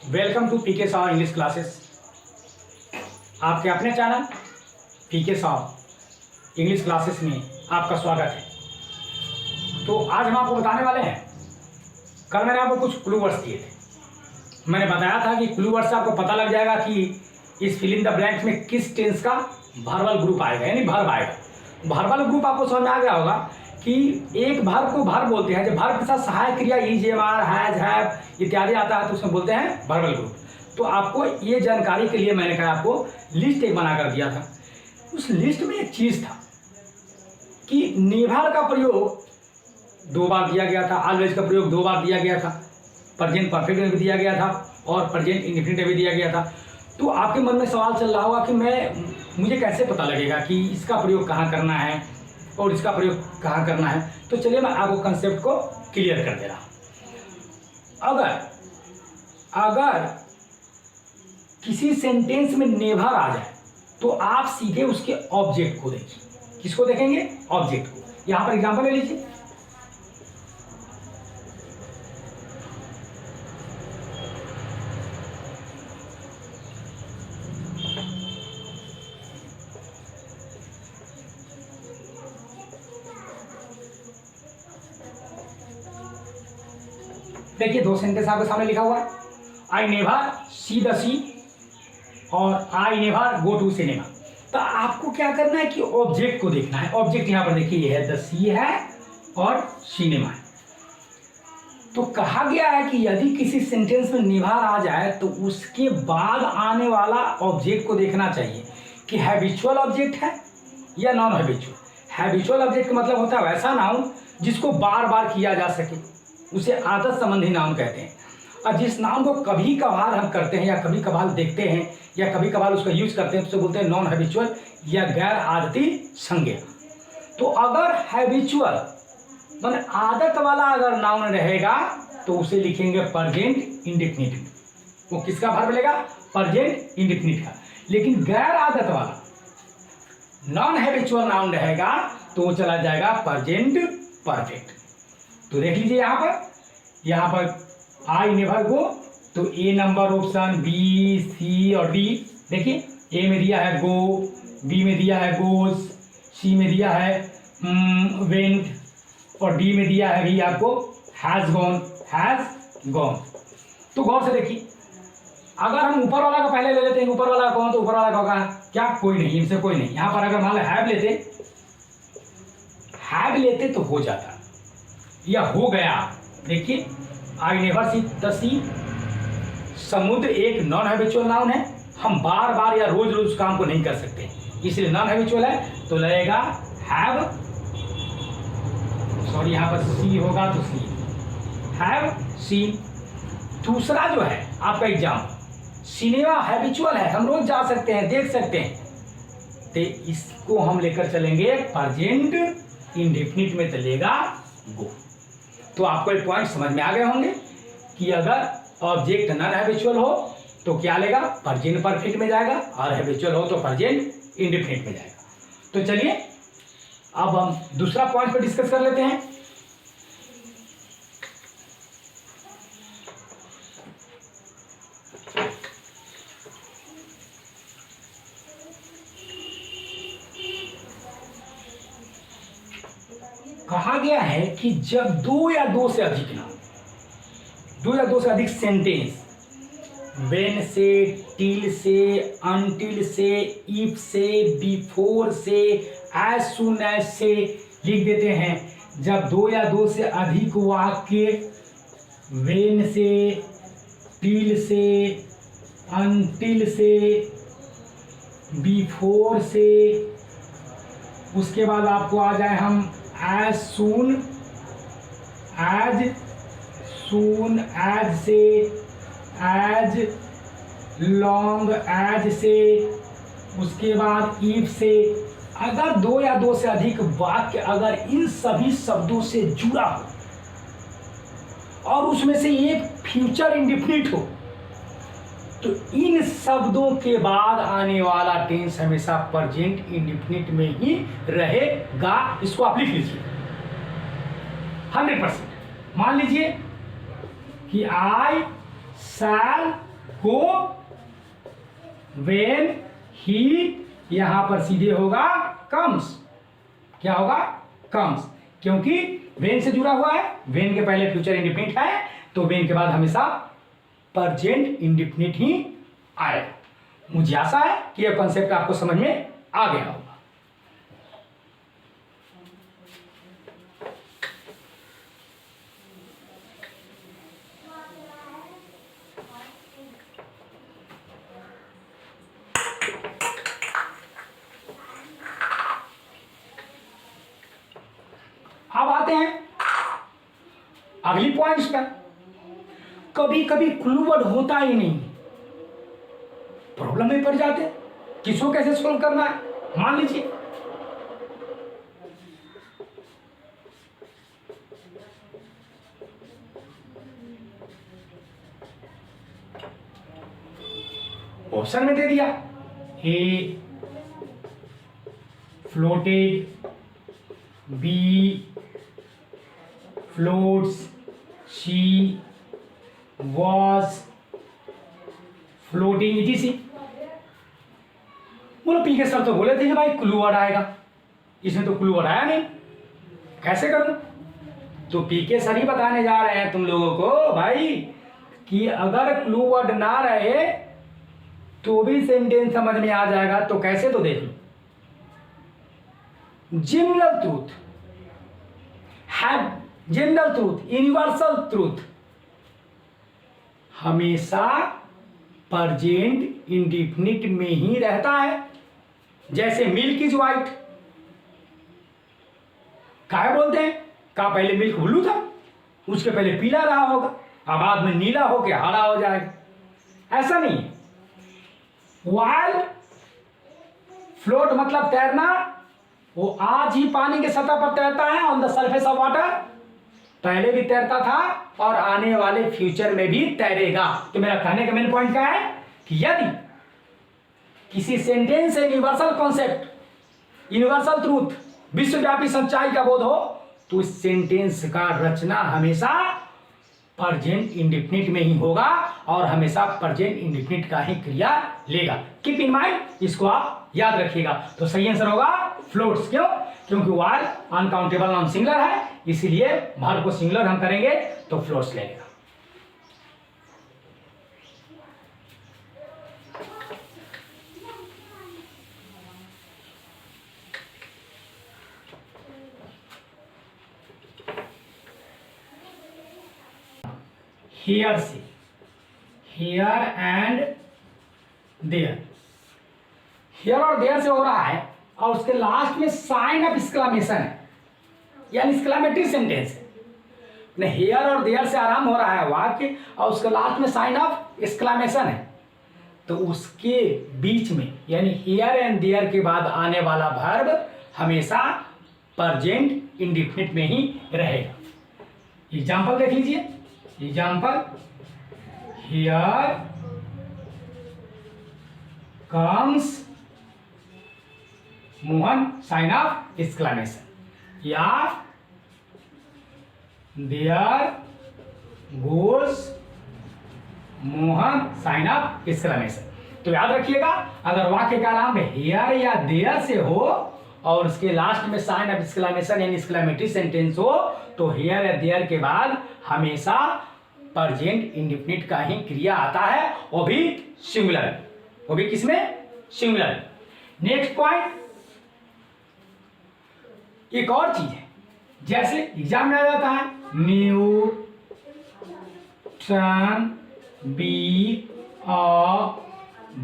Welcome to P K Sao English classes. आपके अपने channel P K Sao English classes में आपका स्वागत है। तो आज हम आपको बताने वाले हैं, कल मैंने आपको कुछ क्लू वर्ड्स दिए थे। मैंने बताया था कि क्लू वर्ड्स से आपको पता लग जाएगा कि इस फिल इन द ब्लैंक्स में किस टेंस का वर्बल ग्रुप आएगा, यानी वर्ब आएगा। वर्बल ग्रुप आपको समझ में आ गया होगा कि एक वर्ब को वर्ब बोलते हैं। जब वर्ब के साथ सहायक क्रिया is, am, are, has, have इत्यादि आता है तो उसमें बोलते हैं वर्बल ग्रुप। तो आपको ये जानकारी के लिए मैंने कहा आपको लिस्ट एक बना कर दिया था। उस लिस्ट में एक चीज था कि नेवर का प्रयोग 2 बार दिया गया था, ऑलवेज का प्रयोग 2 बार दिया गया था, प्रेजेंट परफेक्ट में भी दिया गया था और प्रेजेंट इंडेफिनिट में भी दिया गया था। तो आपके मन में सवाल चल रहा होगा कि मुझे कैसे पता लगेगा कि इसका प्रयोग कहाँ करना है और इसका प्रयोग कहाँ करना है। तो चलिए मैं आपको कंसेप्ट को क्लियर कर दे रहा हूँ। अगर किसी सेंटेंस में नेवर आ जाए तो आप सीधे उसके ऑब्जेक्ट को देखिए। किसको देखेंगे? ऑब्जेक्ट को। यहां पर एग्जांपल ले लीजिए। देखिए 2 सेंटेंस आपके सामने लिखा हुआ है, I never see the sea और I never go to cinema. तो आपको क्या करना है कि ऑब्जेक्ट को देखना है। ऑब्जेक्ट यहां पर देखिए ये है, द सी है और सिनेमा है। तो कहा गया है कि यदि किसी सेंटेंस में नेवर आ जाए तो उसके बाद आने वाला ऑब्जेक्ट को देखना चाहिए कि हैबिचुअल ऑब्जेक्ट है या नॉन हैबिचुअल। हैबिचुअल ऑब्जेक्ट का मतलब होता है वैसा नाउन जिसको बार बार किया जा सके, उसे आदत संबंधी नाउन कहते हैं। और जिस नाउन को कभी कभार हम करते हैं या कभी कभार देखते हैं या कभी कभार उसका यूज करते हैं तो उसे बोलते हैं नॉन हैबिचुअल या गैर आदती संज्ञा। तो अगर हैबिचुअल माने आदत वाला अगर नाउन रहेगा तो उसे लिखेंगे प्रेजेंट इंडेफिनिट। वो किसका वर्ब लेगा? प्रेजेंट इंडेफिनिट का। लेकिन गैर आदत वाला नॉन हैबिचुअल नाउन रहेगा तो वो चला जाएगा प्रेजेंट परफेक्ट। तो देख लीजिए यहां पर आई नेवर गो, तो ए नंबर ऑप्शन, बी, सी और डी। देखिए ए में दिया है गो, बी में दिया है गोज, सी में दिया है वेंट और डी में दिया है भी आपको हैज गॉन। तो गौर से देखिए, अगर हम ऊपर वाला का पहले ले लेते हैं, ऊपर वाला कौन? तो ऊपर वाला का होगा क्या? कोई नहीं, इनसे कोई नहीं। यहां पर अगर मान लो हैव लेते तो हो जाता या हो गया। देखिए आई नेवर सी द सी, समुद्र एक नॉन हैबिचुअल नाउन है। हम बार बार या रोज रोज काम को नहीं कर सकते, इसलिए नॉन हैबिचुअल है तो लगेगा हैव, सॉरी यहां पर सी होगा तो सी, हैव सीन। दूसरा जो है आपका एग्जाम, सिनेमा हैबिचुअल है, हम रोज जा सकते हैं, देख सकते हैं, तो इसको हम लेकर चलेंगे प्रेजेंट इंडेफिनिट में चलेगा गो। तो आपको एक पॉइंट समझ में आ गए होंगे कि अगर ऑब्जेक्ट नॉन हैबिचुअल हो तो क्या लेगा? प्रेजेंट परफेक्ट में जाएगा, और हैबिचुअल हो तो प्रेजेंट इंडेफिनिट में जाएगा। तो चलिए अब हम दूसरा पॉइंट पर डिस्कस कर लेते हैं। कहा गया है कि जब 2 या 2 से अधिक नाउन, 2 या 2 से अधिक सेंटेंस व्हेन से, टिल से, अनटिल से, इफ से, बिफोर से, एज सून एज से लिख देते हैं। जब 2 या 2 से अधिक वाक्य व्हेन से, टिल से, अनटिल से, बिफोर से, उसके बाद आपको आ जाए हम as soon as से, as long as से, उसके बाद if से। अगर 2 या 2 से अधिक वाक्य अगर इन सभी शब्दों से जुड़ा हो और उसमें से एक फ्यूचर इंडेफिनिट हो तो इन शब्दों के बाद आने वाला टेंस हमेशा प्रेजेंट इंडेफिनिट में ही रहेगा। इसको आप लिख लीजिए 100%। मान लीजिए कि आई शैल गो वेन ही, यहां पर सीधे होगा कम्स। क्या होगा? कम्स, क्योंकि वेन से जुड़ा हुआ है, वेन के पहले फ्यूचर इंडिफिनिट है, तो वेन के बाद हमेशा प्रेजेंट इंडिफिनिट ही आएगा। मुझे आशा है कि यह कॉन्सेप्ट आपको समझ में आ गया होगा। अब आते हैं अगली पॉइंट्स पर। कभी कभी क्लू वर्ड होता ही नहीं, प्रॉब्लम में पड़ जाते हैं, किसको कैसे सोल्व करना है। मान लीजिए ऑप्शन में दे दिया A floated, B floats, C was floating, etc. बोलो पी के सर तो बोले थे कि भाई क्लू वर्ड आएगा, इसमें तो क्लू वर्ड आया नहीं, कैसे करूं? तो पी के सर ही बताने जा रहे हैं तुम लोगों को भाई कि अगर क्लू वर्ड ना रहे तो भी सेंटेंस समझ में आ जाएगा। तो कैसे? तो देख लो, जनरल ट्रूथ है, जनरल ट्रूथ, यूनिवर्सल ट्रूथ हमेशा प्रेजेंट इंडिफिनिट में ही रहता है। जैसे मिल्क इज व्हाइट, क्या बोलते हैं? का पहले मिल्क ब्लू था, उसके पहले पीला रहा होगा, अब बाद में नीला होकर हरा हो जाएगा। ऐसा नहीं है। वाइल फ्लोट मतलब तैरना, वो आज ही पानी के सतह पर तैरता है, on the surface of water, पहले भी तैरता था और आने वाले फ्यूचर में भी तैरेगा। तो मेरा कहने का मेन पॉइंट क्या है कि यदि किसी सेंटेंस से यूनिवर्सल कॉन्सेप्ट, यूनिवर्सल ट्रूथ, विश्वव्यापी सच्चाई का बोध हो, तो इस सेंटेंस का रचना हमेशा प्रेजेंट इंडिफिनिट में ही होगा और हमेशा प्रेजेंट इंडिफिनिट का ही क्रिया लेगा। कीप इन माइंड, इसको आप याद रखिएगा। तो सही आंसर होगा फ्लोट्स। क्यों? क्योंकि वाइल अनकाउंटेबल नॉन सिंगुलर है, इसीलिए वर्ब को सिंगुलर हम करेंगे तो फ्लोट्स लगेगा। हियर से, हियर एंड देयर, हियर और देयर से हो रहा है और उसके लास्ट में साइन ऑफ एक्सक्लेमेशन है, यानी एक्सक्लेमेटरी सेंटेंस है। हियर और देयर से आराम हो रहा है वाक्य और उसके लास्ट में साइन ऑफ एक्सक्लेमेशन है, तो उसके बीच में यानी हियर एंड देयर के बाद आने वाला वर्ब हमेशा प्रेजेंट इंडिफिनिट में ही रहेगा। एग्जाम्पल देख लीजिए। Example, here comes Mohan, sign of exclamation, या there goes Mohan, sign of exclamation. तो याद रखिएगा, अगर वाक्य का नाम हियर या देयर से हो और उसके लास्ट में साइन ऑफ एक्सक्लेमेशन यानी एक्सक्लेमेटरी सेंटेंस हो, तो हियर या देयर के बाद हमेशा प्रेजेंट इंडिफिनिट का ही क्रिया आता है, वो भी सिंगुलर, वो भी किसमें? सिंगुलर। नेक्स्ट पॉइंट, एक और चीज है, जैसे एग्जाम में आ जाता है Newton be a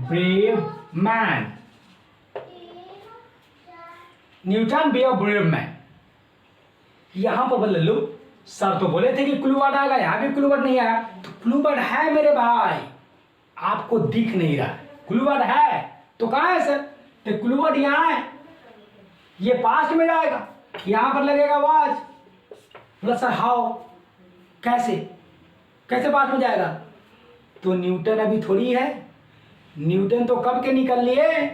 brave man, Newton be a brave man. यहां पर बदल लो, सर तो बोले थे कि क्लू वर्ड आएगा, यहां भी क्लू वर्ड नहीं आया। तो क्लू वर्ड है मेरे भाई, आपको दिख नहीं रहा, क्लू वर्ड है तो कहां है सर? तो क्लू वर्ड यहां है, ये पास्ट में जाएगा, यहां पर लगेगा वाज। बोला सर हाउ, कैसे कैसे पास्ट में जाएगा? तो न्यूटन अभी थोड़ी है, न्यूटन तो कब के निकल लिए।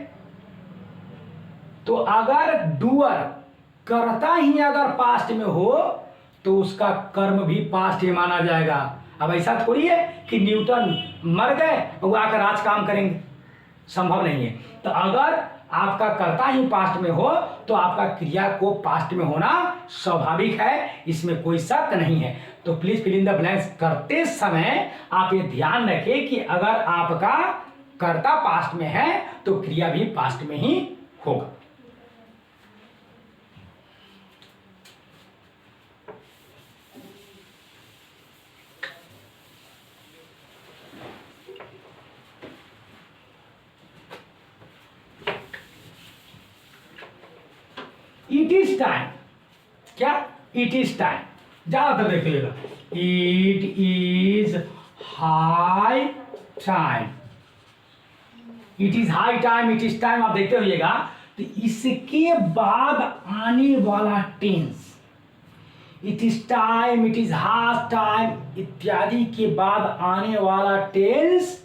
तो अगर डूअर करता ही अगर पास्ट में हो तो उसका कर्म भी पास्ट ही माना जाएगा। अब ऐसा थोड़ी है कि न्यूटन मर गए और वो आकर आज काम करेंगे, संभव नहीं है। तो अगर आपका कर्ता ही पास्ट में हो तो आपका क्रिया को पास्ट में होना स्वाभाविक है, इसमें कोई शक नहीं है। तो please fill in the blanks करते समय आप ये ध्यान रखें कि अगर आपका कर्ता पास्ट में है तो क्रिया भी पास्ट में ही होगा। इट इज टाइम, क्या इट इज टाइम, ज्यादातर देखिएगा it is high time, it is high time, it is time, आप देखते होइएगा। तो इसके बाद आने वाला tense it is time, it is half time इत्यादि के बाद आने वाला टेंस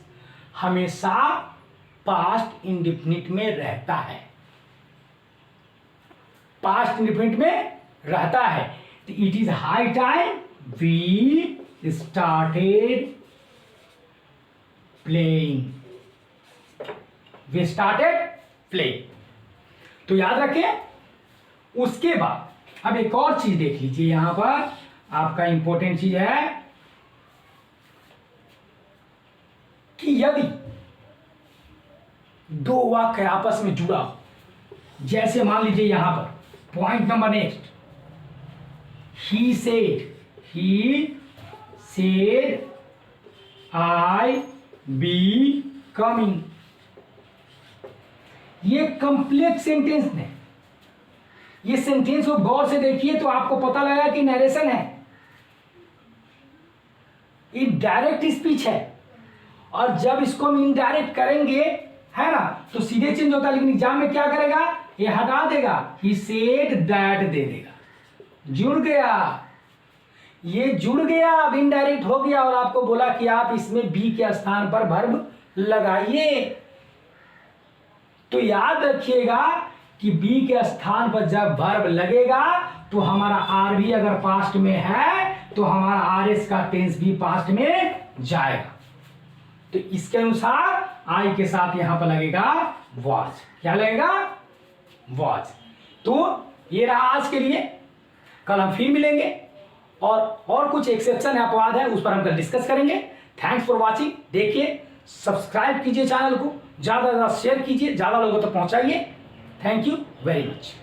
हमेशा पास्ट इंडेफिनिट में रहता है, पास्ट इंडेफिनिट में रहता है। तो it is high time we started playing, we started playing. तो याद रखें। उसके बाद अब एक और चीज देख लीजिए, यहां पर आपका इंपॉर्टेंट चीज है कि यदि दो वाक्य आपस में जुड़ा हो, जैसे मान लीजिए यहां पर point number next, he said I be coming, ये कंप्लेक्स सेंटेंस है। ये सेंटेंस को गौर से देखिए तो आपको पता लगा कि नरेशन है, ये डायरेक्ट स्पीच है। और जब इसको हम इनडायरेक्ट करेंगे है ना तो सीधे चेंज होता है, लेकिन एग्जाम में क्या करेगा, ये हटा देगा, ही सेड दैट दे देगा, जुड़ गया, ये जुड़ गया, अब इनडायरेक्ट हो गया। और आपको बोला कि आप इसमें बी के स्थान पर वर्ब लगाइए। तो याद रखिएगा कि बी के स्थान पर जब वर्ब लगेगा तो हमारा आर भी अगर पास्ट में है तो हमारा आर एस का टेंस भी पास्ट में जाएगा। तो इसके अनुसार आई के साथ यहां पर लगेगा वॉज, क्या लगेगा, वॉज। तो ये रहा आज के लिए, कल हम फिर मिलेंगे और कुछ एक्सेप्शन है, अपवाद है, उस पर हम कल डिस्कस करेंगे। Thanks for watching. देखिए, सब्सक्राइब कीजिए चैनल को, ज्यादा से ज्यादा शेयर कीजिए, ज्यादा लोगों तक पहुंचाइए। Thank you very much.